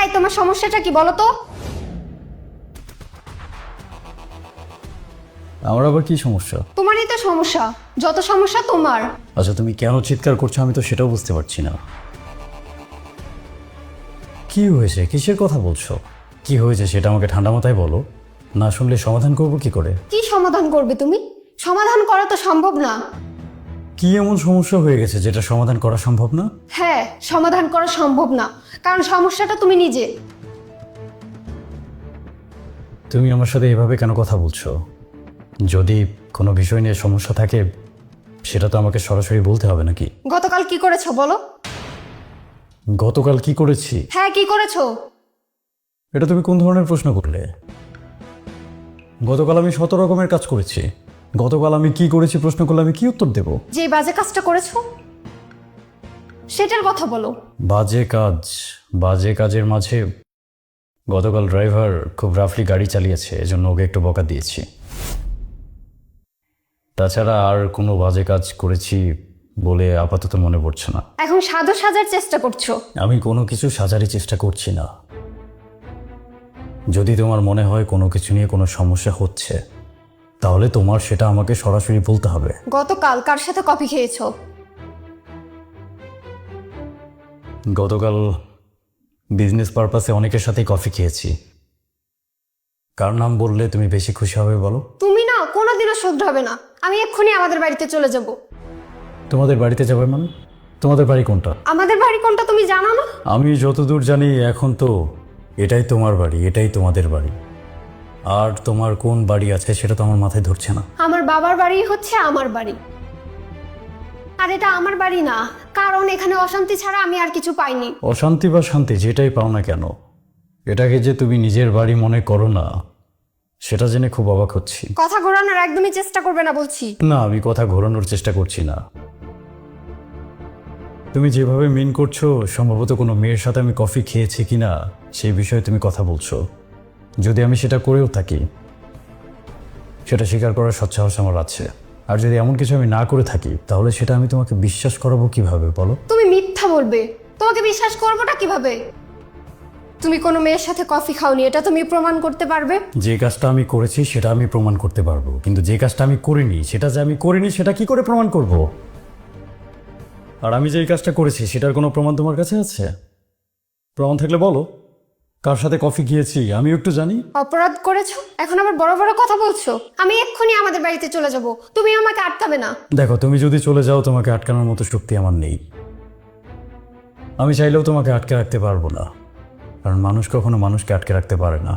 এই তোমার সমস্যাটা কি বলো তো? আমার আবার কি সমস্যা? তোমারই তো সমস্যা, যত সমস্যা তোমার। আচ্ছা, তুমি কেন চিৎকার করছো আমি তো সেটাও বুঝতে পারছি না। কি হয়েছে? কিসের কথা বলছো? কি হয়েছে সেটা আমাকে ঠান্ডা মাথায় বলো, না শুনলে সমাধান করব কি করে? কি সমাধান করবে তুমি? সমাধান করা তো সম্ভব না। কি এমন সমস্যা হয়ে গেছে যেটা সমাধান করা সম্ভব না? হ্যাঁ, সমাধান করা সম্ভব না, কারণ সমস্যাটা তুমি নিজে। তুমি আমার সাথে এভাবে কেন কথা বলছো? যদি কোনো বিষয় নিয়ে সমস্যা থাকে সেটা তো আমাকে সরাসরি বলতে হবে নাকি? গতকাল কি করেছো বলো? গতকাল কি করেছি? হ্যাঁ, কি করেছো? এটা তুমি কোন ধরনের প্রশ্ন করলে? গতকাল আমি 100 রকমের কাজ করেছি। গতকাল আমি কি করেছি প্রশ্ন করলে আমি কি উত্তর দেব? যে বাজে কাজটা করেছো সেটার কথা বলো। বাজে কাজ? বাজে কাজের মাঝে গতকাল ড্রাইভার খুব রাফলি গাড়ি চালিয়েছে, এজন্য ওকে একটু বকা দিয়েছি। তাছাড়া আর কোনো বাজে কাজ করেছি বলে আপাতত মনে পড়ছে না। এখন সাধু সাজার চেষ্টা করছো। আমি কোনো কিছু সাজারই চেষ্টা করছি না। যদি তোমার মনে হয় কোনো কিছু নিয়ে কোনো সমস্যা হচ্ছে তাহলে তোমার সেটা আমাকে সরাসরি বলতে হবে। গতকাল কার সাথে কফি খেয়েছো? গতকাল বিজনেস পারপাসে অনেকের সাথেই কফি খেয়েছি। কার নাম বললে তুমি বেশি খুশি হবে বলো? তুমি না কোনোদিনও শুধরাবে না। আমি এক্ষুনি আমাদের বাড়িতে চলে যাব। তোমাদের বাড়িতে যাবে মানে? তোমাদের বাড়ি কোনটা? আমাদের বাড়ি কোনটা তুমি জানো না? আমি যতদূর জানি এখন তো এটাই তোমার বাড়ি, এটাই তোমাদের বাড়ি। আর তোমার কোন বাড়ি আছে সেটা তো আমার মাথায় ধরছে না। আমার বাবার বাড়ি হচ্ছে আমার বাড়ি, আর এটা আমার বাড়ি না, কারণ এখানে অশান্তি ছাড়া আমি আর কিছু পাইনি। অশান্তি বা শান্তি যেটাই পাও না কেন, এটাকে যে তুমি নিজের বাড়ি মনে করো না সেটা জেনে খুব অবাক হচ্ছি। কথা ঘোরানোর একদমই চেষ্টা করবে না বলছি। না, আমি কথা ঘোরানোর চেষ্টা করছি না। তুমি যেভাবে মিন করছো সম্ভবত কোনো মেয়ের সাথে আমি কফি খেয়েছি কিনা সেই বিষয়ে তুমি কথা বলছো। যদি আমি সেটা করেও থাকি সেটা স্বীকার করার সৎসাহস আমার আছে। আর যদি এমন কিছু আমি না করে থাকি তাহলে সেটা আমি তোমাকে বিশ্বাস করাবো কিভাবে বলো? তুমি মিথ্যা বলবে, তোমাকে বিশ্বাস করবোটা কিভাবে? তুমি কোনো মেয়ের সাথে কফি খাওনি, এটা তুমি প্রমাণ করতে পারবে? যে কাজটা আমি করেছি সেটা আমি প্রমাণ করতে পারবো, কিন্তু যে কাজটা আমি করিনি সেটা যে আমি করিনি সেটা কি করে প্রমাণ করব? আর আমি যে এই কাজটা করেছি সেটার কোনো প্রমাণ তোমার কাছে আছে? প্রমাণ থাকলে বলো, কার সাথে কফি খেয়েছি আমি একটু জানি। অপরাধ করেছো, এখন আবার বড় বড় কথা বলছো। আমি এক্ষুনি আমাদের বাড়িতে চলে যাব, তুমি আমাকে আটকাবে না। দেখো, তুমি যদি চলে যাও তোমাকে আটকানোর মতো শক্তি আমার নেই। আমি চাইলেও তোমাকে আটকে রাখতে পারবো না, কারণ মানুষ কখনো মানুষকে আটকে রাখতে পারে না।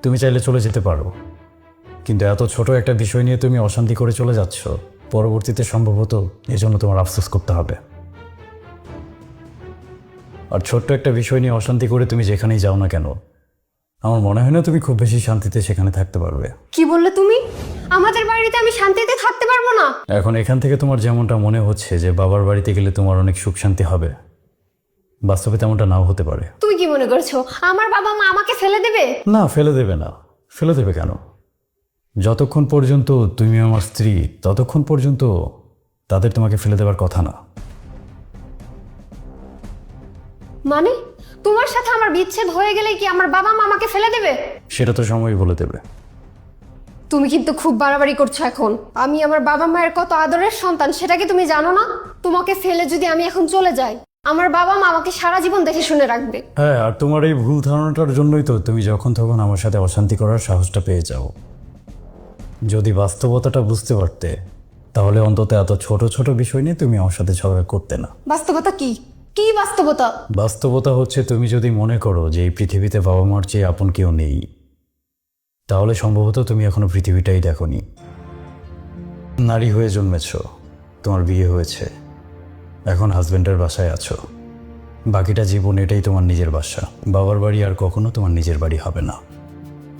তুমি চাইলে চলে যেতে পারো, কিন্তু এত ছোট একটা বিষয় নিয়ে তুমি অশান্তি করে চলে যাচ্ছ, পরবর্তীতে সম্ভবত এজন্য তোমার আফসোস করতে হবে। আর ছোট্ট একটা বিষয় নিয়ে অশান্তি করে তুমি যেখানেই যাও না কেন, আমার মনে হয় না তুমি খুব বেশি শান্তিতে সেখানে থাকতে পারবে। কি বললে তুমি? আমাদের বাড়িতে আমি শান্তিতে থাকতে পারবো না? এখন এখান থেকে তোমার যেমনটা মনে হচ্ছে যে বাবার বাড়িতে গেলে তোমার অনেক সুখ শান্তি হবে, বাস্তবে তেমনটা নাও হতে পারে। তুমি কি মনে করছো আমার বাবা মা আমাকে ফেলে দেবে? না, ফেলে দেবে না। ফেলে দেবে কেন? যতক্ষণ পর্যন্ত তুমি আমার স্ত্রী ততক্ষণ পর্যন্ত তাদের তোমাকে ফেলে দেওয়ার কথা না। মানে তোমার সাথে আমার বিচ্ছেদ হয়ে গেলে কি আমার বাবা মা আমাকে ফেলে দেবে? সেটা তো সময় বলে দেবে। তুমি কিন্তু খুব বাড়াবাড়ি করছো এখন। আমি আমার বাবা মায়ের কত আদরের সন্তান সেটা কি তুমি জানো না? তোমাকে ফেলে যদি আমি এখন চলে যাই, আমার বাবা মা আমাকে সারা জীবন দেখে শুনে রাখবে। হ্যাঁ, আর তোমার এই ভুল ধারণাটার জন্যই তো তুমি যখন তখন আমার সাথে অশান্তি করার সাহসটা পেয়ে যাও। যদি বাস্তবতাটা বুঝতে পারতে তাহলে অন্তত এত ছোট ছোট বিষয় নিয়ে তুমি আমার সাথে ঝগড়া করতে না। বাস্তবতা কি? কি বাস্তবতা? বাস্তবতা হচ্ছে তুমি যদি মনে করো যে এই পৃথিবীতে বাবা মার চেয়ে আপন কেউ নেই, তাহলে সম্ভবত তুমি এখনো পৃথিবীটাই দেখোনি। নারী হয়ে জন্মেছ, তোমার বিয়ে হয়েছে, এখন হাজবেন্ডের বাসায় আছো, বাকিটা জীবন এটাই তোমার নিজের বাসা। বাবার বাড়ি আর কখনো তোমার নিজের বাড়ি হবে না।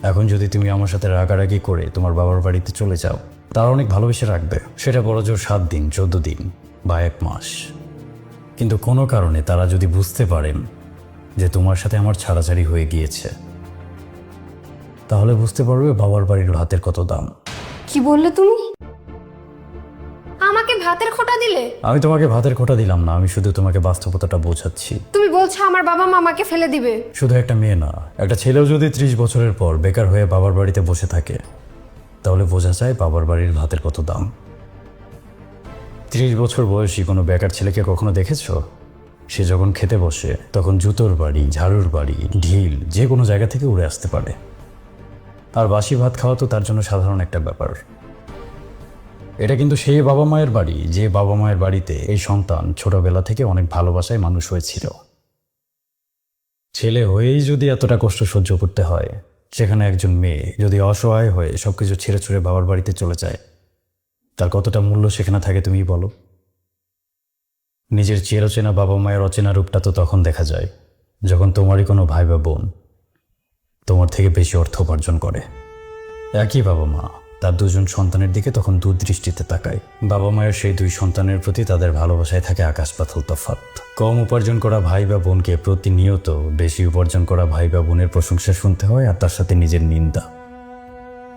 এখন যদি তুমি আমার সাথে রাগারাগি করে তোমার বাবার বাড়িতে চলে যাও, তারা অনেক ভালোবেসে রাখবে, সেটা বড় জোর 7 দিন, 14 দিন বা 1 মাস। কিন্তু কোনো কারণে তারা যদি বুঝতে পারেন যে তোমার সাথে আমার ছাড়াছাড়ি হয়ে গিয়েছে, তাহলে বুঝতে পারবে বাবার বাড়ির ভাতের কত দাম। কি বললে তুমি? আমাকে ভাতের খোঁটা দিলে? আমি তোমাকে ভাতের খোঁটা দিলাম না, আমি শুধু তোমাকে বাস্তবতাটা বোঝাচ্ছি। তুমি বলছো আমার বাবা মা আমাকে ফেলে দিবে? শুধু একটা মেয়ে না, একটা ছেলেও যদি 30 বছরের পর বেকার হয়ে বাবার বাড়িতে বসে থাকে, তাহলে বোঝা যায় বাবার বাড়ির ভাতের কত দাম। 30 বছর বয়সী কোনো বেকার ছেলেকে কখনো দেখেছো? সে যখন খেতে বসে তখন জুতোর বাড়ি, ঝাড়ুর বাড়ি, ঢিল যে কোনো জায়গা থেকে উড়ে আসতে পারে। আর বাসি ভাত খাওয়া তো তার জন্য সাধারণ একটা ব্যাপার। এটা কিন্তু সেই বাবা মায়ের বাড়ি যে বাবা মায়ের বাড়িতে এই সন্তান ছোটবেলা থেকে অনেক ভালোবাসায় মানুষ হয়েছিল। ছেলে হয়েই যদি এতটা কষ্ট সহ্য করতে হয়, সেখানে একজন মেয়ে যদি অসহায় হয়ে সবকিছু ছেড়ে ছুড়ে বাবার বাড়িতে চলে যায়, তার কতটা মূল্য সেখানে থাকে তুমি বলো। নিজের চিরচেনা বাবা মায়ের অচেনা রূপটা তো তখন দেখা যায় যখন তোমারই কোনো ভাই বা বোন তোমার থেকে বেশি অর্থ উপার্জন করে। একই বাবা মা তার দুজন সন্তানের দিকে তখন দূরদৃষ্টিতে তাকায়। বাবা মায়ের সেই দুই সন্তানের প্রতি তাদের ভালোবাসায় থাকে আকাশ পাতাল তফাৎ। কম উপার্জন করা ভাই বা বোনকে প্রতিনিয়ত বেশি উপার্জন করা ভাই বা বোনের প্রশংসা শুনতে হয়, আর তার সাথে নিজের নিন্দা।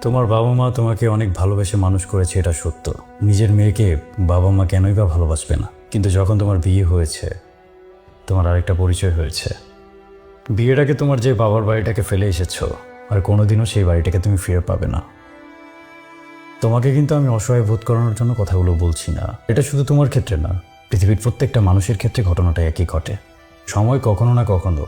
তোমার বাবা মা তোমাকে অনেক ভালোবেসে মানুষ করেছে, এটা সত্য। নিজের মেয়েকে বাবা মা কেনই বা ভালোবাসবে না? কিন্তু যখন তোমার বিয়ে হয়েছে, তোমার আরেকটা পরিচয় হয়েছে। বিয়েটাকে তোমার যে বাবার বাড়িটাকে ফেলে এসেছো, আর কোনোদিনও সেই বাড়িটাকে তুমি ফিরে পাবে না। তোমাকে কিন্তু আমি অসহায় বোধ করানোর জন্য কথাগুলো বলছি না। এটা শুধু তোমার ক্ষেত্রে না, পৃথিবীর প্রত্যেকটা মানুষের ক্ষেত্রে ঘটনাটা একই ঘটে। সময় কখনো না কখনো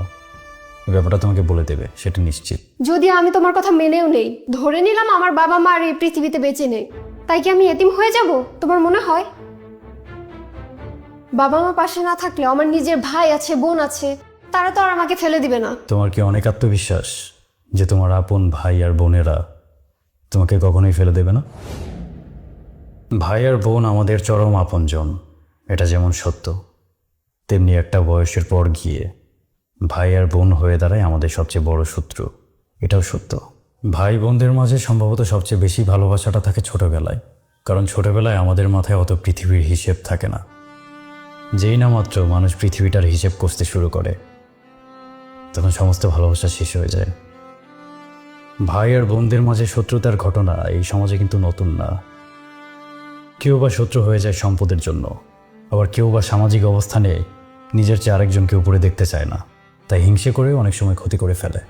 ব্যাপারটা তোমাকে বলে দেবে, সেটা নিশ্চিত। যদি আমি তোমার কথা মেনেও নেই, ধরে নিলাম আমার বাবা মা আর এই পৃথিবীতে বেঁচে নেই, তাই কি আমি এতিম হয়ে যাব তোমার মনে হয়? বাবা মা পাশে না থাকলে আমার নিজের ভাই আছে, বোন আছে, তারা তো আর আমাকে ফেলে দিবে না। তোমার কি অনেক আত্মবিশ্বাস যে তোমার আপন ভাই আর বোনেরা তোমাকে কখনোই ফেলে দেবে না? ভাই আর বোন আমাদের চরম আপনজন, এটা যেমন সত্য, তেমনি একটা বয়সের পর গিয়ে ভাই আর বোন হয়ে দাঁড়ায় আমাদের সবচেয়ে বড় শত্রু, এটাও সত্য। ভাই বোনদের মাঝে সম্ভবত সবচেয়ে বেশি ভালোবাসাটা থাকে ছোটবেলায়, কারণ ছোটবেলায় আমাদের মাথায় অত পৃথিবীর হিসেব থাকে না। যেই না মাত্র মানুষ পৃথিবীটার হিসেব করতে শুরু করে, তখন সমস্ত ভালোবাসা শেষ হয়ে যায়। ভাই আর বোনদের মাঝে শত্রুতার ঘটনা এই সমাজে কিন্তু নতুন না। কেউ বা শত্রু হয়ে যায় সম্পদের জন্য, আবার কেউ বা সামাজিক অবস্থানে নিজের চেয়ে আরেকজনকে উপরে দেখতে চায় না, তাই হিংসে করে অনেক সময় ক্ষতি করে ফেলে।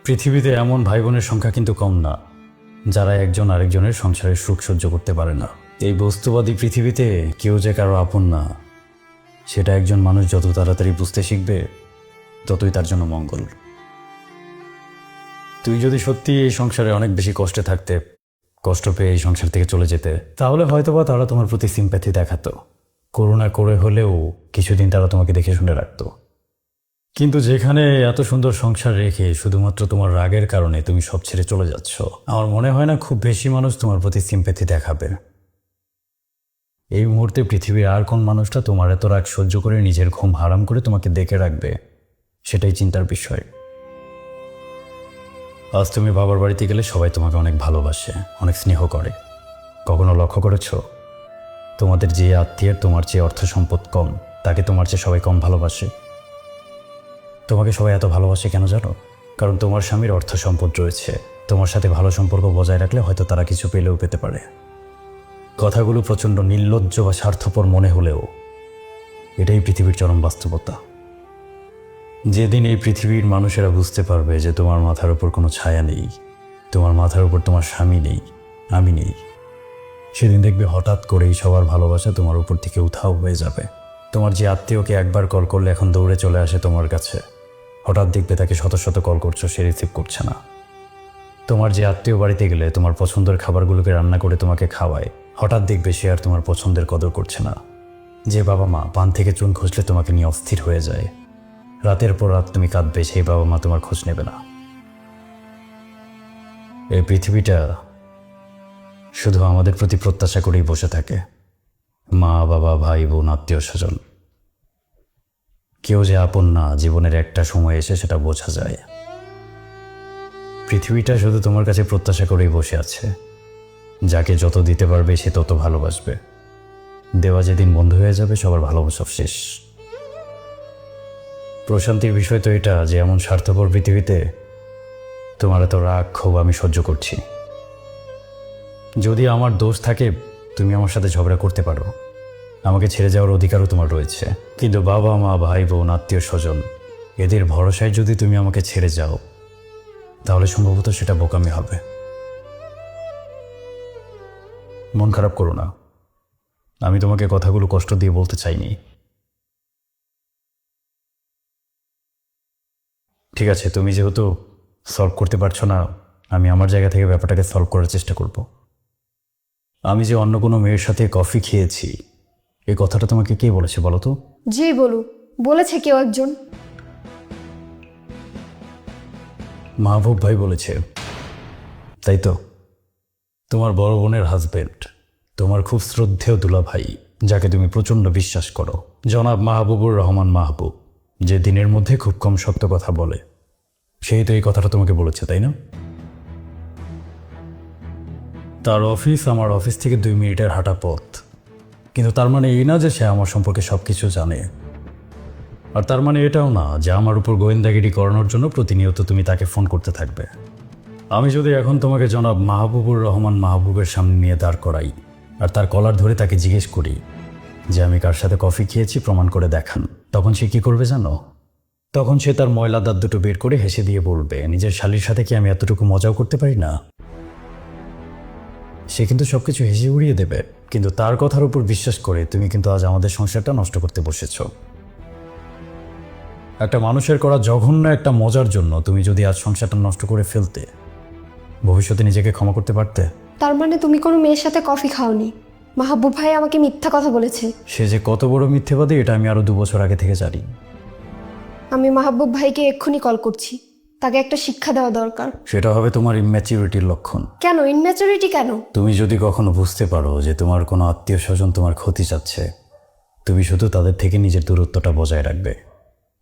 পৃথিবীতে এমন ভাই বোনের সংখ্যা কিন্তু কম না যারা একজন আরেকজনের সংসারের সুখ সহ্য করতে পারে না। এই বস্তুবাদী পৃথিবীতে কেউ যে কারো আপন না, সেটা একজন মানুষ যত তাড়াতাড়ি বুঝতে শিখবে, ততই তার জন্য মঙ্গল। তুই যদি সত্যি এই সংসারে অনেক বেশি কষ্টে থাকতে, কষ্ট পেয়ে এই সংসার থেকে চলে যেতে, তাহলে হয়তোবা তারা তোমার প্রতি সিম্প্যাথি দেখাতো, করুণা করে হলেও কিছুদিন তারা তোমাকে দেখে শুনে রাখতো। কিন্তু যেখানে এত সুন্দর সংসার রেখে শুধুমাত্র তোমার রাগের কারণে তুমি সব ছেড়ে চলে যাচ্ছ, আমার মনে হয় না খুব বেশি মানুষ তোমার প্রতি সিম্প্যাথি দেখাবে। এই মুহূর্তে পৃথিবীর আর কোন মানুষটা তোমার এত রাগ সহ্য করে নিজের ঘুম হারাম করে তোমাকে দেখে রাখবে, সেটাই চিন্তার বিষয়। আজ তুমি বাবার বাড়িতে গেলে সবাই তোমাকে অনেক ভালোবাসে, অনেক স্নেহ করে। কখনো লক্ষ্য করেছো তোমাদের যে আত্মীয়ের তোমার চেয়ে অর্থ সম্পদ কম, তাকে তোমার চেয়ে সবাই কম ভালোবাসে? তোমাকে সবাই এত ভালোবাসে কেন জানো? কারণ তোমার স্বামীর অর্থ সম্পদ রয়েছে। তোমার সাথে ভালো সম্পর্ক বজায় রাখলে হয়তো তারা কিছু পেলেও পেতে পারে। কথাগুলো প্রচণ্ড নির্লজ্জ বা স্বার্থপর মনে হলেও এটাই পৃথিবীর চরম বাস্তবতা। যেদিন এই পৃথিবীর মানুষেরা বুঝতে পারবে যে তোমার মাথার উপর কোনো ছায়া নেই, তোমার মাথার উপর তোমার স্বামী নেই, আমি নেই, সেদিন দেখবে হঠাৎ করেই সবার ভালোবাসা তোমার উপর থেকে উধাও হয়ে যাবে। তোমার যে আত্মীয়কে একবার কল করলে এখন দৌড়ে চলে আসে তোমার কাছে, হঠাৎ দেখবে তাকে শত শত কল করছো, সে রিসিভ করছে না। তোমার যে আত্মীয় বাড়িতে গেলে তোমার পছন্দের খাবারগুলোকে রান্না করে তোমাকে খাওয়ায়, হঠাৎ দেখবে সে আর তোমার পছন্দের কদর করছে না। যে বাবা মা পান থেকে চুন খসলে তোমাকে নিয়ে অস্থির হয়ে যায়, রাতের পর রাত তুমি কাঁদবে, সেই বাবা মা তোমার খোঁজ নেবে না। এই পৃথিবীটা শুধু আমাদের প্রতি প্রত্যাশা করেই বসে থাকে। মা বাবা, ভাই বোন, আত্মীয় স্বজন, কেউ যে আপন না জীবনের একটা সময় এসে সেটা বোঝা যায়। পৃথিবীটা শুধু তোমার কাছে প্রত্যাশা করেই বসে আছে, যাকে যত দিতে পারবে সে তত ভালোবাসবে। দেওয়া যেদিন বন্ধ হয়ে যাবে সবার ভালোবাসা শেষ। প্রশান্তির বিষয় তো এটা যে এমন স্বার্থপর পৃথিবীতে তোমার এত রাগ ক্ষোভ আমি সহ্য করছি। যদি আমার দোষ থাকে তুমি আমার সাথে ঝগড়া করতে পারো, আমাকে ছেড়ে যাওয়ার অধিকারও তোমার রয়েছে, কিন্তু বাবা মা ভাই বোন আত্মীয় স্বজন এদের ভরসায় যদি তুমি আমাকে ছেড়ে যাও তাহলে সম্ভবত সেটা বোকামি হবে। মন খারাপ করো না, আমি তোমাকে কথাগুলো কষ্ট দিয়ে বলতে চাইনি। ঠিক আছে, তুমি যেহেতু সলভ করতে পারছো না, আমি আমার জায়গা থেকে ব্যাপারটাকে সলভ করার চেষ্টা করব। আমি যে অন্য কোনো মেয়ের সাথে কফি খেয়েছি এই কথাটা তোমাকে কে বলেছে বলো তো? জি বলু, বলেছে কেউ একজন। মাহবুব ভাই বলেছে, তাই তো? তোমার বড় বোনের হাজবেন্ড, তোমার খুব শ্রদ্ধেয় দুলা ভাই, যাকে তুমি প্রচণ্ড বিশ্বাস করো, জনাব মাহবুবুর রহমান মাহবুব, যে দিনের মধ্যে খুব কম সত্য কথা বলে, সেই তো এই কথাটা তোমাকে বলেছে, তাই না? তার অফিস আমার অফিস থেকে 2 মিনিটের হাঁটা পথ, কিন্তু তার মানে এই না যে সে আমার সম্পর্কে সব কিছু জানে। আর তার মানে এটাও না যে আমার উপর গোয়েন্দাগিরি করানোর জন্য প্রতিনিয়ত তুমি তাকে ফোন করতে থাকবে। আমি যদি এখন তোমাকে জনাব মাহবুবুর রহমান মাহবুবের সামনে নিয়ে দাঁড় করাই আর তার কলার ধরে তাকে জিজ্ঞেস করি যে আমি কার সাথে কফি খেয়েছি প্রমাণ করে দেখান, তখন সে কি করবে জানো? তখন সে তার ময়লা দাঁত দুটো বের করে হেসে দিয়ে বলবে, নিজের শালীর সাথে কি আমি এতটুকু মজাও করতে পারি না? সে কিন্তু সবকিছু হেসে উড়িয়ে দেবে, কিন্তু তার কথার উপর বিশ্বাস করে তুমি কিন্তু আজ আমাদের সংসারটা নষ্ট করতে বসেছো। একটা মানুষের করা জঘন্য একটা মজার জন্য তুমি যদি আজ সংসারটা নষ্ট করে ফেলতে, ভবিষ্যতে নিজেকে ক্ষমা করতে পারতে? তার মানে তুমি কোনো মেয়ের সাথে কফি খাওনি? মাহবুব ভাই আমাকে মিথ্যা কথা বলেছে। সে যে কত বড় মিথ্যেবাদী এটা আমি আরো 2 বছর আগে থেকে জানি। আমি মাহবুব ভাইকে এক্ষুনি কল করছি, তাকে একটা শিক্ষা দেওয়া দরকার। সেটা হবে তোমার ইম্যাচিউরিটির লক্ষণ। কেন ইনম্যাচুরিটি কেন? তুমি যদি কখনো বুঝতে পারো যে তোমার কোনো আত্মীয় স্বজন তোমার ক্ষতি চাচ্ছে, তুমি শুধু তাদের থেকে নিজের দূরত্বটা বজায় রাখবে,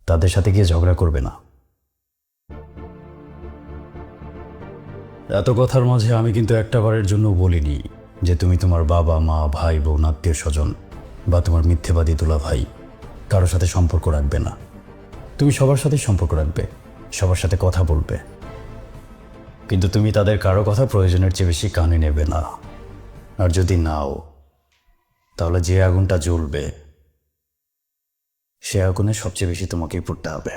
তাদের সাথে গিয়ে ঝগড়া করবে না। এত কথার মাঝে আমি কিন্তু একটা বারের জন্য বলিনি যে তুমি তোমার বাবা মা ভাই বোন আত্মীয় স্বজন বা তোমার মিথ্যেবাদী দুলা ভাই কারোর সাথে সম্পর্ক রাখবে না। তুমি সবার সাথে সম্পর্ক রাখবে, সবার সাথে কথা বলবে, কিন্তু তুমি তাদের কারো কথা প্রয়োজনের চেয়ে বেশি কানে নেবে না। আর যদি নাও, তাহলে যে আগুনটা জ্বলবে সে আগুনে সবচেয়ে বেশি তোমাকেই পড়তে হবে।